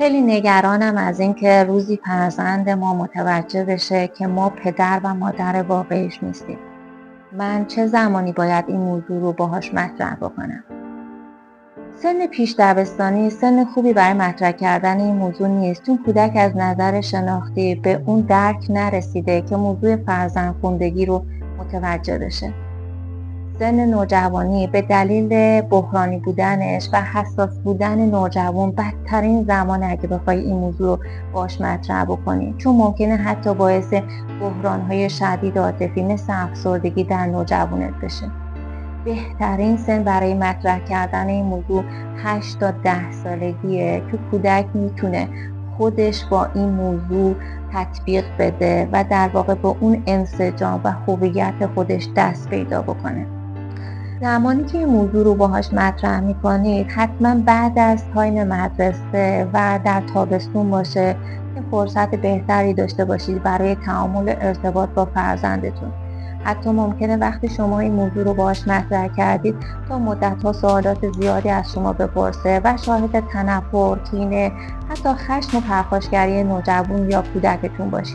خیلی نگرانم از اینکه روزی فرزند ما متوجه بشه که ما پدر و مادر واقعیش نیستیم. من چه زمانی باید این موضوع رو باهاش مطرح بکنم؟ سن پیش دبستانی سن خوبی برای مطرح کردن این موضوع نیست، چون کودک از نظر شناختی به اون درک نرسیده که موضوع فرزندخوندگی رو متوجه بشه. سن نوجوانی به دلیل بحرانی بودنش و حساس بودن نوجوان بدترین زمانه اگه بخوای این موضوع رو باش مطرح بکنی، چون ممکنه حتی باعث بحران‌های شدید عاطفی مثل افسردگی در نوجوانت بشه. بهترین سن برای مطرح کردن این موضوع 8 تا 10 سالگیه که کودک میتونه خودش با این موضوع تطبیق بده و در واقع با اون انسجام و هویت خودش دست پیدا بکنه. زمانی که این موضوع رو باهاش مطرح میکنید حتما بعد از تایم مدرسه و در تابستون باشه که فرصت بهتری داشته باشید برای تعامل ارتباط با فرزندتون. حتی ممکنه وقتی شما این موضوع رو باهاش مطرح کردید تا مدت‌ها سوالات زیادی از شما بپرسه و شاهد تنفر، کینه، حتی خشم و پرخاشگری نوجوان یا کودکتون باشید.